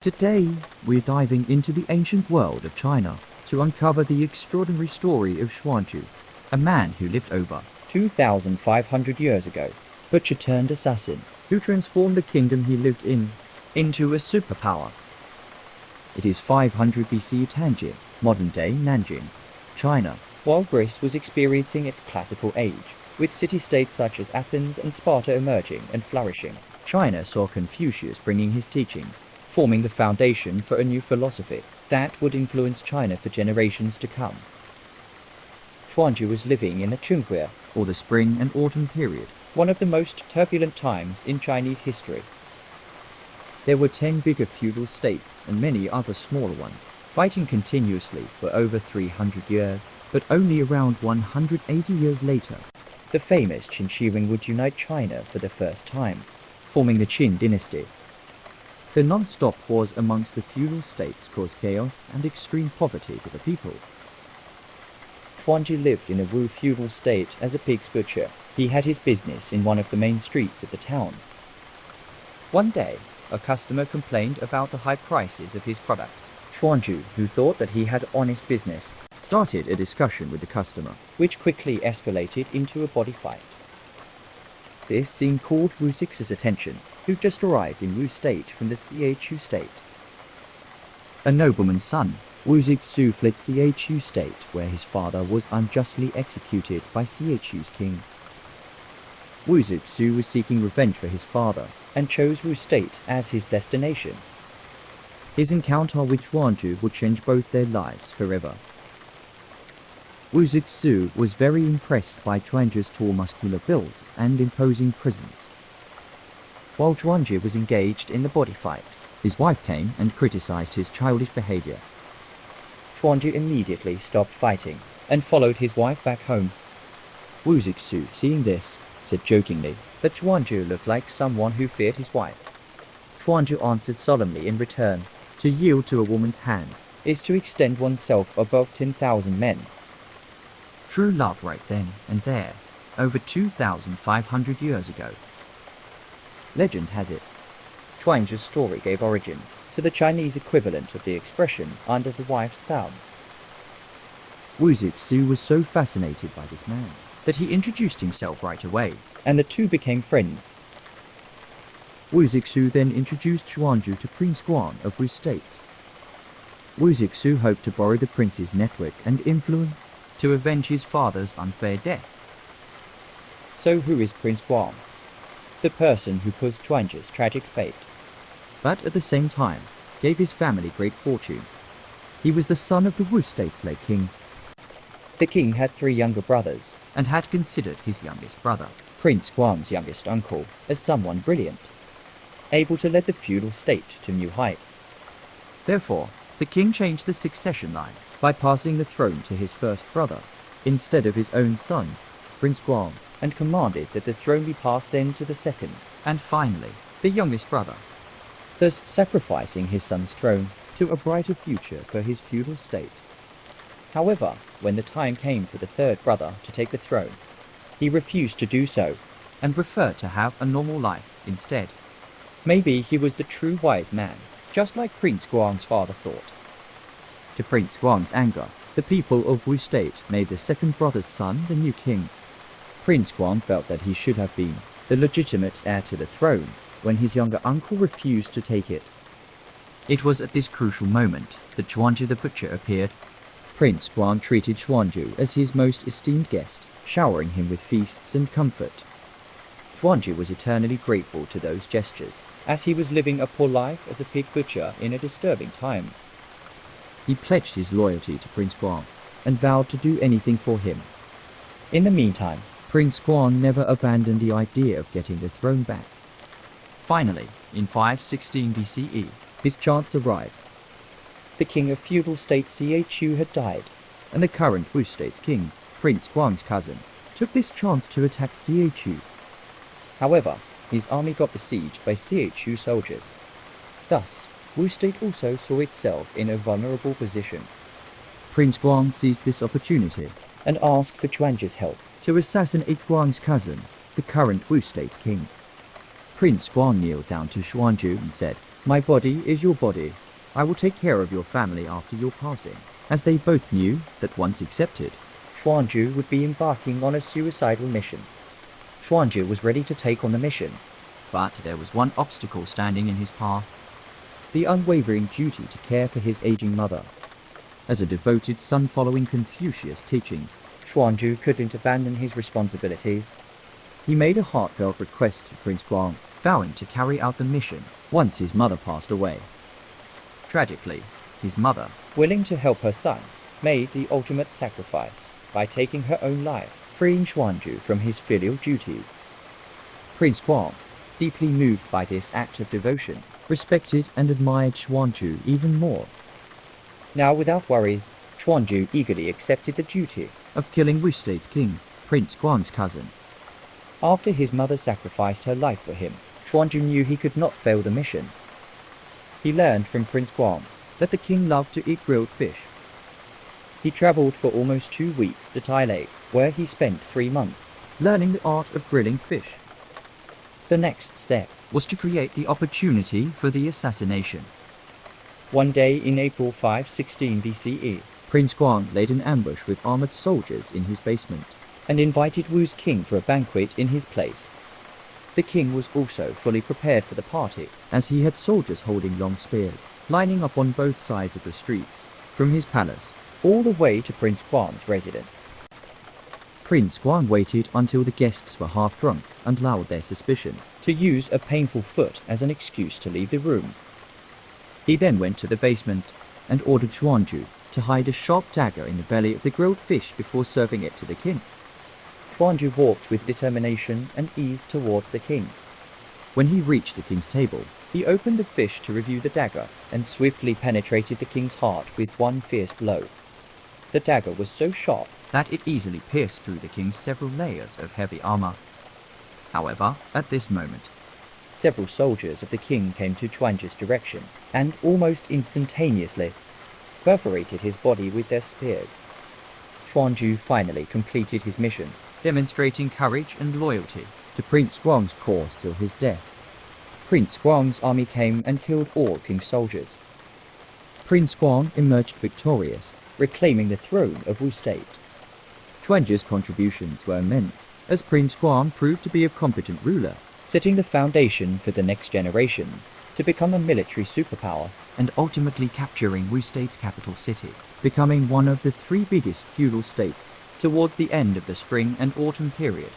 Today, we're diving into the ancient world of China to uncover the extraordinary story of Zhuanzhu, a man who lived over 2,500 years ago, butcher-turned-assassin, who transformed the kingdom he lived in into a superpower. It is 500 BC Tianjin, modern-day Nanjing, China, while Greece was experiencing its classical age, with city-states such as Athens and Sparta emerging and flourishing. China saw Confucius bringing his teachings, forming the foundation for a new philosophy that would influence China for generations to come. Zhuanzhu was living in the Chunhui, or the spring and autumn period, one of the most turbulent times in Chinese history. There were 10 bigger feudal states and many other smaller ones, fighting continuously for over 300 years, but only around 180 years later, the famous Qin Shi Ring would unite China for the first time, forming the Qin dynasty. The non-stop wars amongst the feudal states caused chaos and extreme poverty to the people. Zhuanzhu lived in a Wu feudal state as a pig's butcher. He had his business in one of the main streets of the town. One day, a customer complained about the high prices of his product. Zhuanzhu, who thought that he had honest business, started a discussion with the customer, which quickly escalated into a body fight. This scene called Wu Zix's attention, who just arrived in Wu state from the Chu state. A nobleman's son, Wu Zixu fled Chu state, where his father was unjustly executed by Chu's king. Wu Zixu was seeking revenge for his father, and chose Wu state as his destination. His encounter with Zhuanzhu would change both their lives forever. Wu Zixu was very impressed by Zhuanzhu's tall muscular build and imposing presence. While Zhuanzhu was engaged in the body fight, his wife came and criticized his childish behavior. Zhuanzhu immediately stopped fighting and followed his wife back home. Wu Zixu, seeing this, said jokingly that Zhuanzhu looked like someone who feared his wife. Zhuanzhu answered solemnly in return, "To yield to a woman's hand is to extend oneself above 10,000 men." True love right then and there, over 2,500 years ago. Legend has it, Zhuanzhu's story gave origin to the Chinese equivalent of the expression "under the wife's thumb." Wu Zixu was so fascinated by this man that he introduced himself right away, and the two became friends. Wu Zixu then introduced Zhuanzhu to Prince Guan of Wu state. Wu Zixu hoped to borrow the prince's network and influence to avenge his father's unfair death. So who is Prince Guan? The person who caused Zhuanzhu's tragic fate, but at the same time gave his family great fortune. He was the son of the Wu state's late king. The king had 3 younger brothers, and had considered his youngest brother, Prince Guan's youngest uncle, as someone brilliant, able to lead the feudal state to new heights. Therefore, the king changed the succession line by passing the throne to his first brother, instead of his own son, Prince Guan, and commanded that the throne be passed then to the second, and finally, the youngest brother, thus sacrificing his son's throne to a brighter future for his feudal state. However, when the time came for the third brother to take the throne, he refused to do so, and preferred to have a normal life instead. Maybe he was the true wise man, just like Prince Guan's father thought. To Prince Guan's anger, the people of Wu state made the second brother's son the new king. Prince Guan felt that he should have been the legitimate heir to the throne when his younger uncle refused to take it. It was at this crucial moment that Zhuanzhu the butcher appeared. Prince Guan treated Zhuanzhu as his most esteemed guest, showering him with feasts and comfort. Zhuanzhu was eternally grateful to those gestures, as he was living a poor life as a pig butcher in a disturbing time. He pledged his loyalty to Prince Guan, and vowed to do anything for him. In the meantime, Prince Guan never abandoned the idea of getting the throne back. Finally, in 516 BCE, his chance arrived. The king of feudal state Chu had died, and the current Wu state's king, Prince Guan's cousin, took this chance to attack Chu. However, his army got besieged by Chu soldiers. Thus, Wu state also saw itself in a vulnerable position. Prince Guan seized this opportunity and asked for Zhuanzhu's help to assassinate Guan's cousin, the current Wu state's king. Prince Guan kneeled down to Zhuanzhu and said, My body is your body. I will take care of your family after your passing. As they both knew that once accepted, Zhuanzhu would be embarking on a suicidal mission. Zhuanzhu was ready to take on the mission, but there was one obstacle standing in his path: the unwavering duty to care for his aging mother. As a devoted son following Confucius' teachings, Zhuanzhu couldn't abandon his responsibilities. He made a heartfelt request to Prince Guang, vowing to carry out the mission once his mother passed away. Tragically, his mother, willing to help her son, made the ultimate sacrifice by taking her own life, freeing Zhuanzhu from his filial duties. Prince Guang, deeply moved by this act of devotion, respected and admired Zhuanzhu even more. Now without worries, Zhuanzhu eagerly accepted the duty of killing Wu State's king, Prince Guang's cousin. After his mother sacrificed her life for him, Zhuanzhu knew he could not fail the mission. He learned from Prince Guang that the king loved to eat grilled fish. He traveled for almost 2 weeks to Tai Lake, where he spent 3 months learning the art of grilling fish. The next step was to create the opportunity for the assassination. One day in April 516 BCE, Prince Guang laid an ambush with armored soldiers in his basement and invited Wu's king for a banquet in his place. The king was also fully prepared for the party, as he had soldiers holding long spears, lining up on both sides of the streets, from his palace all the way to Prince Guang's residence. Prince Guang waited until the guests were half drunk and allowed their suspicion to use a painful foot as an excuse to leave the room. He then went to the basement and ordered Zhuanzhu to hide a sharp dagger in the belly of the grilled fish before serving it to the king. Zhuanzhu walked with determination and ease towards the king. When he reached the king's table, he opened the fish to review the dagger and swiftly penetrated the king's heart with one fierce blow. The dagger was so sharp that it easily pierced through the king's several layers of heavy armor. However, at this moment, several soldiers of the king came to Zhuanzhu's direction and almost instantaneously perforated his body with their spears. Zhuanzhu finally completed his mission, demonstrating courage and loyalty to Prince Guang's cause till his death. Prince Guang's army came and killed all king's soldiers. Prince Guang emerged victorious, reclaiming the throne of Wu State. Zhuanzhu's contributions were immense, as Prince Guang proved to be a competent ruler, setting the foundation for the next generations to become a military superpower and ultimately capturing Wu State's capital city, becoming one of the 3 biggest feudal states towards the end of the spring and autumn period.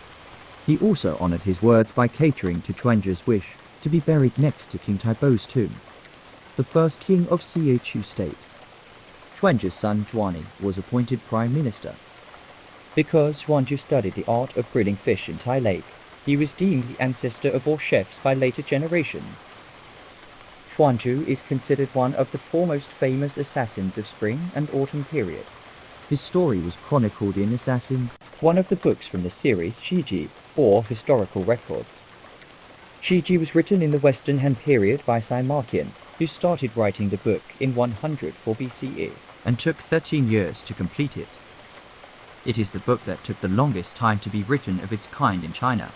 He also honored his words by catering to Zhuanzhu's wish to be buried next to King Taibo's tomb, the first king of Chu state. Zhuanzhu's son Zhuani was appointed prime minister. Because Zhuanzhu studied the art of grilling fish in Tai Lake, he was deemed the ancestor of all chefs by later generations. Zhuanzhu is considered one of the foremost famous assassins of spring and autumn period. His story was chronicled in Assassins, one of the books from the series Shiji, or Historical Records. Shiji was written in the Western Han period by Saimarkian, who started writing the book in 104 BCE and took 13 years to complete it. It is the book that took the longest time to be written of its kind in China,